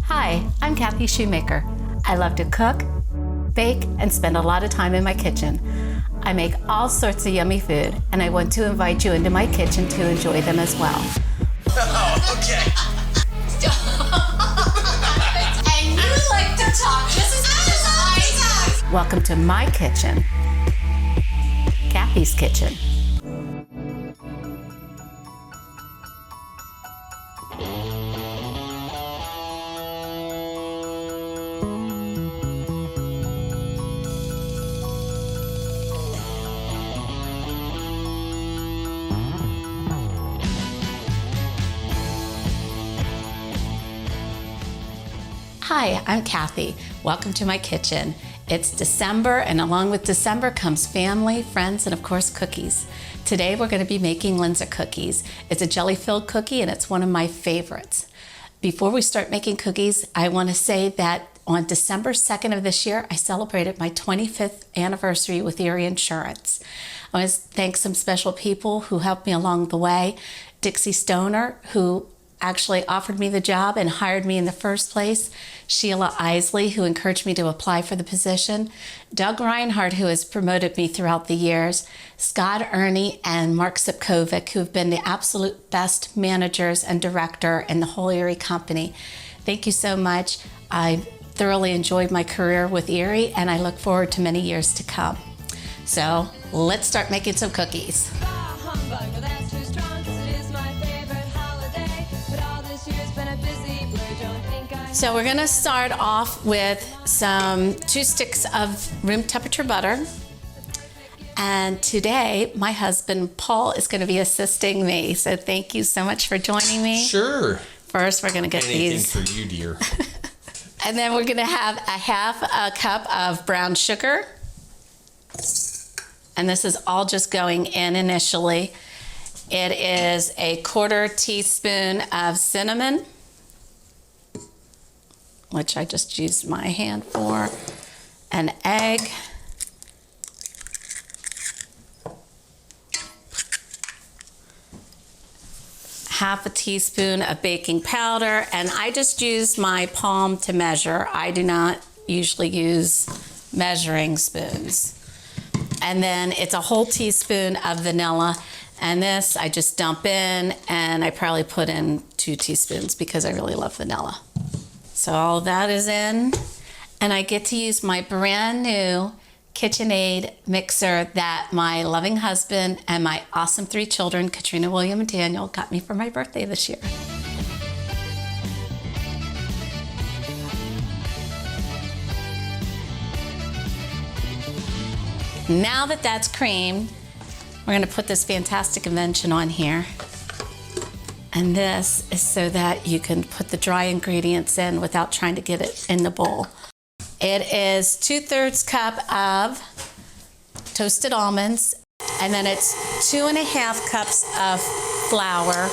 Hi, I'm Kathy Shoemaker. I love to cook, bake, and spend a lot of time in my kitchen. I make all sorts of yummy food, and I want to invite you into my kitchen to enjoy them as well. Oh, okay. And you like to talk just as much as I talk. Welcome to my kitchen, Kathy's Kitchen. Hi, I'm Kathy. Welcome to my kitchen. It's December, and along with December comes family, friends, and of course cookies. Today we're going to be making Linzer Cookies. It's a jelly-filled cookie, and it's one of my favorites. Before we start making cookies, I want to say that on December 2nd of this year, I celebrated my 25th anniversary with Erie Insurance. I want to thank some special people who helped me along the way. Dixie Stoner, who actually offered me the job and hired me in the first place. Sheila Isley, who encouraged me to apply for the position. Doug Reinhardt, who has promoted me throughout the years. Scott Ernie and Mark Sipkovic, who have been the absolute best managers and director in the whole Erie company. Thank you so much. I thoroughly enjoyed my career with Erie, and I look forward to many years to come. So let's start making some cookies. So we're gonna start off with 2 sticks of room temperature butter. And today, my husband, Paul, is gonna be assisting me. So thank you so much for joining me. Sure. First, we're gonna get these. Anything for you, dear. And then we're gonna have a half a cup of brown sugar. And this is all just going in initially. It is a 1/4 teaspoon of cinnamon, which I just used my hand for, an egg, half a teaspoon of baking powder, and I just use my palm to measure. I do not usually use measuring spoons. And then it's a whole teaspoon of vanilla, and this I just dump in, and I probably put in 2 teaspoons because I really love vanilla. So all of that is in, and I get to use my brand new KitchenAid mixer that my loving husband and my awesome 3 children, Katrina, William, and Daniel, got me for my birthday this year. Now that that's creamed, we're gonna put this fantastic invention on here. And this is so that you can put the dry ingredients in without trying to get it in the bowl. It is 2/3 cup of toasted almonds, and then it's 2½ cups of flour.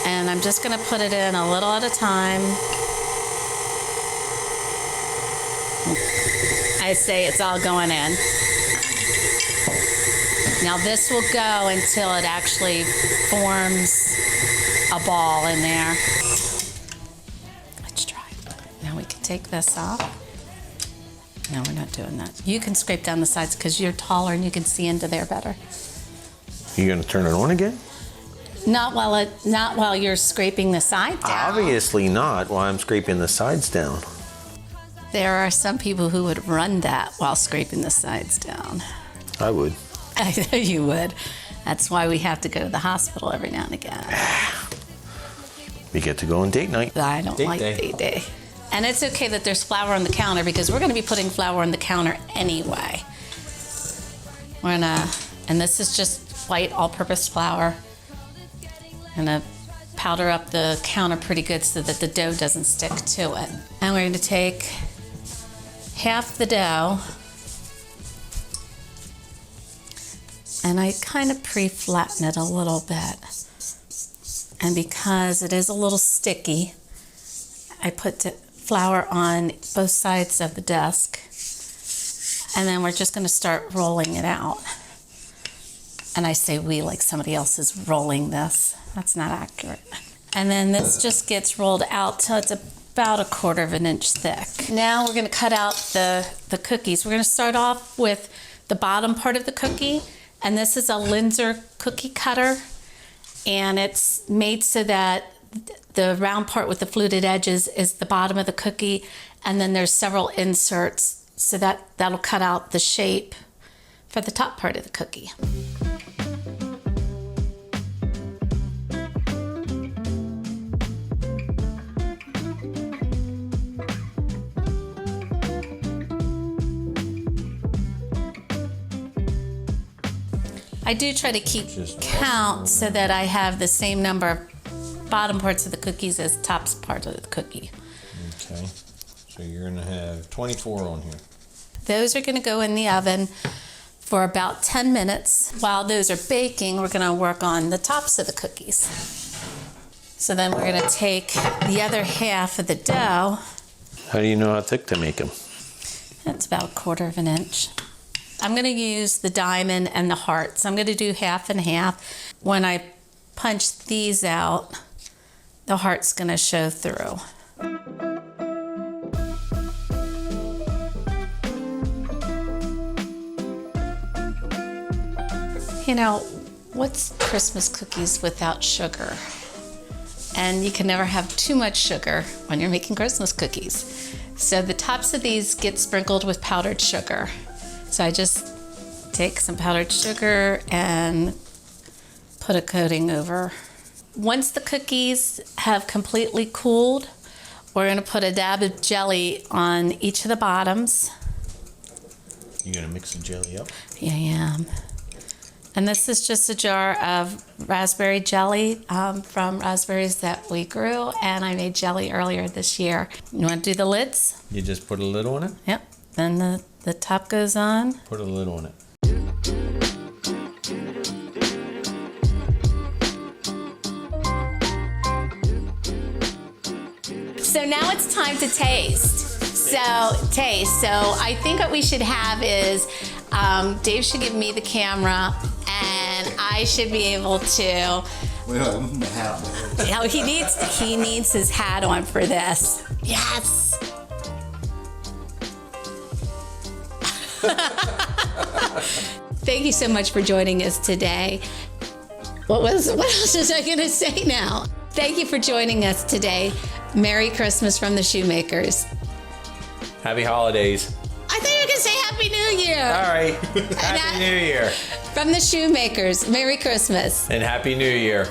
And I'm just gonna put it in a little at a time. I say it's all going in. Now this will go until it actually forms a ball in there. Let's try. Now we can take this off. No, we're not doing that. You can scrape down the sides because you're taller and you can see into there better. You gonna turn it on again? Not while you're scraping the side down. Obviously not while I'm scraping the sides down. There are some people who would run that while scraping the sides down. I would. I know you would. That's why we have to go to the hospital every now and again. We get to go on date night. I don't like date day. And it's okay that there's flour on the counter because we're going to be putting flour on the counter anyway. And this is just white all-purpose flour. I'm gonna powder up the counter pretty good so that the dough doesn't stick to it. And we're going to take half the dough, and I kind of pre-flatten it a little bit. And because it is a little sticky, I put flour on both sides of the desk, and then we're just going to start rolling it out. And I say we like somebody else is rolling this. That's not accurate. And then this just gets rolled out till it's about 1/4 inch thick. Now we're gonna cut out the cookies. We're gonna start off with the bottom part of the cookie, and this is a Linzer cookie cutter, and it's made so that the round part with the fluted edges is the bottom of the cookie, and then there's several inserts so that'll cut out the shape for the top part of the cookie. I do try to keep count so that I have the same number of bottom parts of the cookies as top part of the cookie. Okay. So you're gonna have 24 on here. Those are gonna go in the oven for about 10 minutes. While those are baking, we're gonna work on the tops of the cookies. So then we're gonna take the other half of the dough. How do you know how thick to make them? That's about 1/4 inch. I'm gonna use the diamond and the hearts. I'm gonna do half and half. When I punch these out, the heart's gonna show through. You know, what's Christmas cookies without sugar? And you can never have too much sugar when you're making Christmas cookies. So the tops of these get sprinkled with powdered sugar. So I just take some powdered sugar and put a coating over. Once the cookies have completely cooled, we're gonna put a dab of jelly on each of the bottoms. You gonna mix the jelly up? Yeah, I am. And this is just a jar of raspberry jelly from raspberries that we grew, and I made jelly earlier this year. You wanna do the lids? You just put a lid on it? Yep, then the top goes on. Put a lid on it. So now it's time to taste. So I think what we should have is Dave should give me the camera, and I should be able to. Well, my hat on. You know, he needs his hat on for this. Yes. Thank you so much for joining us today. What else was I gonna say now? Thank you for joining us today. Merry Christmas from the Shoemakers. Happy holidays. I thought you were gonna say Happy New Year. All right. Happy New Year. From the Shoemakers, Merry Christmas. And Happy New Year.